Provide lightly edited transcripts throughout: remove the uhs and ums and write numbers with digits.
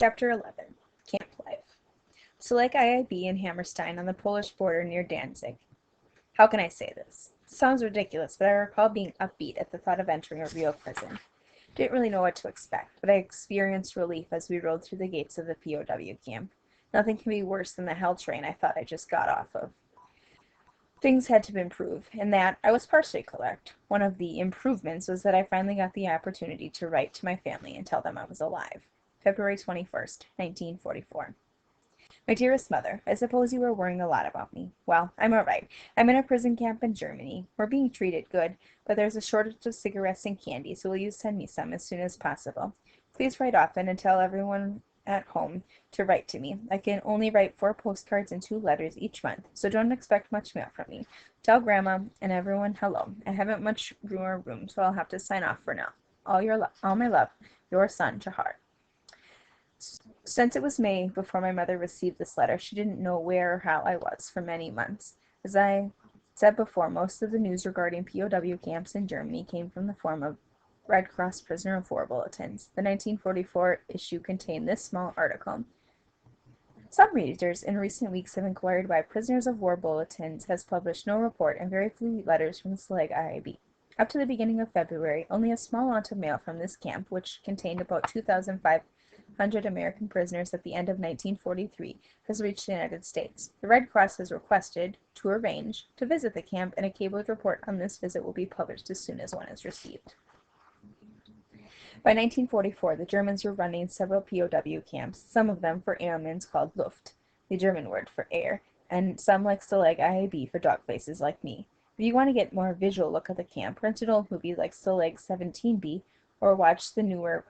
Chapter 11. Camp Life. Select IIB in Hammerstein on the Polish border near Danzig. How can I say this? It sounds ridiculous, but I recall being upbeat at the thought of entering a real prison. Didn't really know what to expect, but I experienced relief as we rode through the gates of the POW camp. Nothing can be worse than the hell train I thought I just got off of. Things had to improve, and that I was partially correct. One of the improvements was that I finally got the opportunity to write to my family and tell them I was alive. February 21st, 1944. My dearest mother, I suppose you are worrying a lot about me. Well, I'm all right. I'm in a prison camp in Germany. We're being treated good, but there's a shortage of cigarettes and candy, so will you send me some as soon as possible? Please write often and tell everyone at home to write to me. I can only write 4 postcards and 2 letters each month, so don't expect much mail from me. Tell Grandma and everyone hello. I haven't much more room, so I'll have to sign off for now. All my love, your son, Jahar. Since it was May before my mother received this letter, she didn't know where or how I was for many months. As I said before, most of the news regarding POW camps in Germany came from the form of Red Cross prisoner of war bulletins. The 1944 issue contained this small article. Some readers in recent weeks have inquired why Prisoners of War Bulletins has published no report and very few letters from the Stalag IIB. Up to the beginning of February, only a small amount of mail from this camp, which contained about 2,500 American prisoners at the end of 1943, has reached the United States. The Red Cross has requested to arrange to visit the camp, and a cabled report on this visit will be published as soon as one is received. By 1944, the Germans were running several POW camps, some of them for airmen called Luft, the German word for air, and some like Stalag IIB for dog faces like me. If you want to get a more visual look at the camp, rent an old movie like Stalag 17B, or watch the newer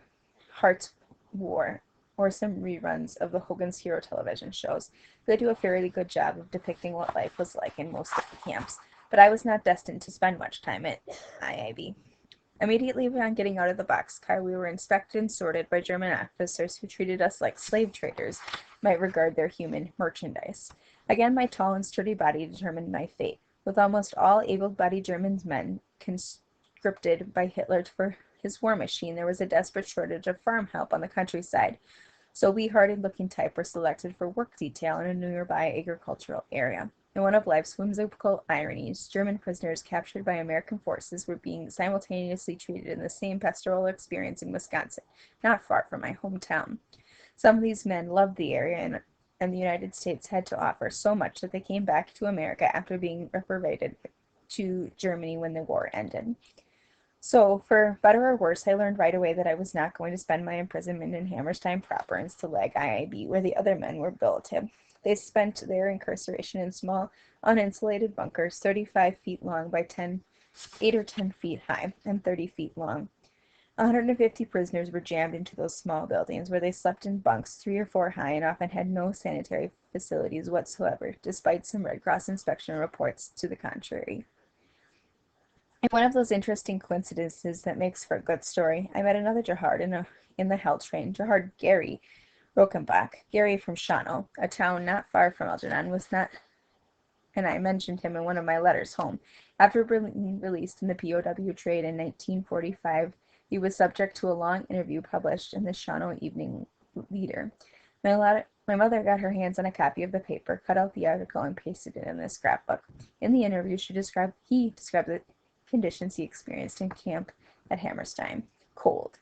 Hearts War, or some reruns of the Hogan's Hero television shows. They do a fairly good job of depicting what life was like in most of the camps, but I was not destined to spend much time at IIB. Immediately upon getting out of the boxcar, we were inspected and sorted by German officers who treated us like slave traders might regard their human merchandise. Again, my tall and sturdy body determined my fate. With almost all able-bodied German men conscripted by Hitler for his war machine, there was a desperate shortage of farm help on the countryside, so we hardy-looking type were selected for work detail in a nearby agricultural area. In one of life's whimsical ironies, German prisoners captured by American forces were being simultaneously treated in the same pastoral experience in Wisconsin, not far from my hometown. Some of these men loved the area, and the United States had to offer so much that they came back to America after being repatriated to Germany when the war ended. So, for better or worse, I learned right away that I was not going to spend my imprisonment in Hammerstein proper in Stalag IIB, where the other men were billeted. They spent their incarceration in small, uninsulated bunkers, 35 feet long by 8 or 10 feet high, and 30 feet long. 150 prisoners were jammed into those small buildings, where they slept in bunks 3 or 4 high and often had no sanitary facilities whatsoever, despite some Red Cross inspection reports to the contrary. In one of those interesting coincidences that makes for a good story, I met another Gerhard in the Hell train, Gerhard Gary Rockenbach. Gary from Schano, a town not far from Algernon, was not, and I mentioned him in one of my letters home. After being released in the POW trade in 1945, he was subject to a long interview published in the Schano Evening Leader. My mother got her hands on a copy of the paper, cut out the article, and pasted it in the scrapbook. In the interview, he described the conditions he experienced in camp at Hammerstein. Cold.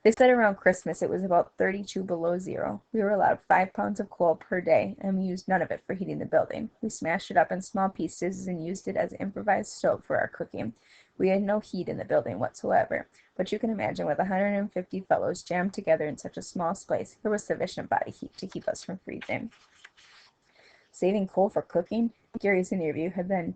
They said around Christmas it was about 32 below zero. We were allowed 5 pounds of coal per day, and we used none of it for heating the building. We smashed it up in small pieces and used it as an improvised stove for our cooking. We had no heat in the building whatsoever, but you can imagine with 150 fellows jammed together in such a small space, there was sufficient body heat to keep us from freezing. Saving coal for cooking? Gary's interview had then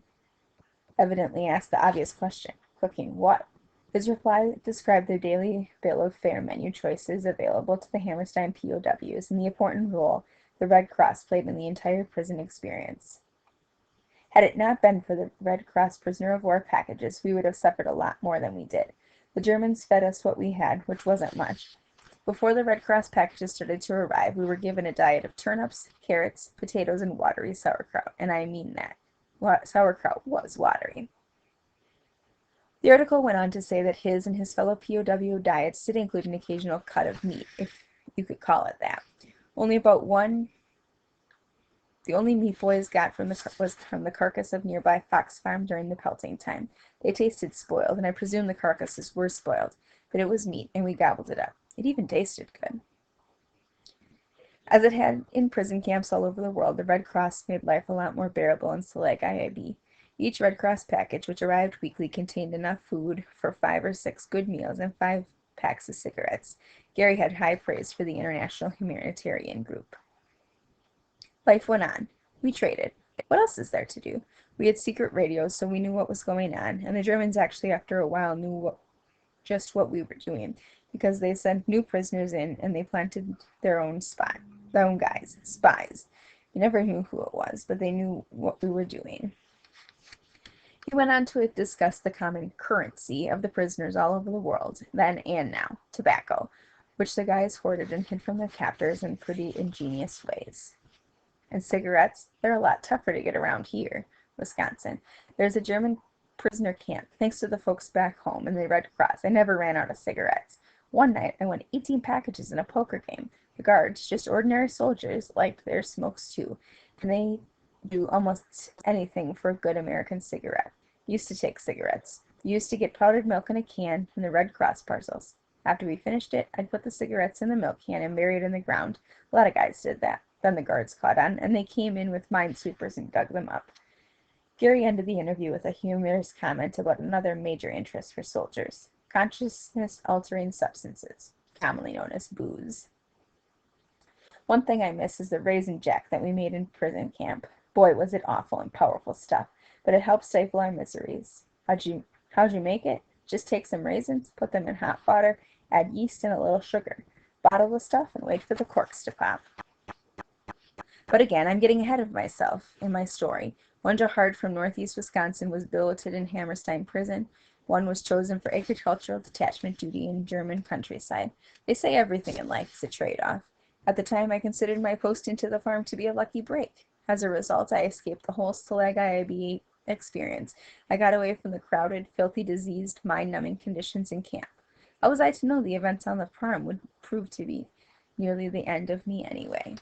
evidently asked the obvious question. Cooking what? His reply described the daily bill of fare menu choices available to the Hammerstein POWs and the important role the Red Cross played in the entire prison experience. Had it not been for the Red Cross prisoner of war packages, we would have suffered a lot more than we did. The Germans fed us what we had, which wasn't much. Before the Red Cross packages started to arrive, we were given a diet of turnips, carrots, potatoes, and watery sauerkraut, and I mean that. Sauerkraut was watery. The article went on to say that his and his fellow POW diets did include an occasional cut of meat, you could call it that. Only about one. The only meat boys got was from the carcass of nearby fox farm during the pelting time. They tasted spoiled, and I presume the carcasses were spoiled, but it was meat, and we gobbled it up. It even tasted good. As it had in prison camps all over the world, the Red Cross made life a lot more bearable in Stalag IIB. Each Red Cross package, which arrived weekly, contained enough food for 5 or 6 good meals and 5 packs of cigarettes. Gary had high praise for the International Humanitarian Group. Life went on. We traded. What else is there to do? We had secret radios, so we knew what was going on, and the Germans actually, after a while, knew just what we were doing, because they sent new prisoners in, and they planted their own guys, spies. We never knew who it was, but they knew what we were doing. He went on to discuss the common currency of the prisoners all over the world, then and now, tobacco, which the guys hoarded and hid from their captors in pretty ingenious ways. And cigarettes, they're a lot tougher to get around here, Wisconsin. There's a German prisoner camp, thanks to the folks back home and the Red Cross. I never ran out of cigarettes. One night, I won 18 packages in a poker game. The guards, just ordinary soldiers, liked their smokes too, and they do almost anything for a good American cigarette. Used to take cigarettes. Used to get powdered milk in a can from the Red Cross parcels. After we finished it, I'd put the cigarettes in the milk can and bury it in the ground. A lot of guys did that. Then the guards caught on, and they came in with minesweepers and dug them up. Gary ended the interview with a humorous comment about another major interest for soldiers: consciousness-altering substances, commonly known as booze. One thing I miss is the Raisin Jack that we made in prison camp. Boy, was it awful and powerful stuff, but it helped stifle our miseries. How'd you make it? Just take some raisins, put them in hot water, add yeast and a little sugar. Bottle the stuff and wait for the corks to pop. But again, I'm getting ahead of myself in my story. One jihad from northeast Wisconsin was billeted in Hammerstein prison. One was chosen for agricultural detachment duty in German countryside. They say everything in life is a trade-off. At the time, I considered my posting to the farm to be a lucky break. As a result, I escaped the whole Stalag IIB experience. I got away from the crowded, filthy, diseased, mind-numbing conditions in camp. How was I to know the events on the farm would prove to be nearly the end of me anyway?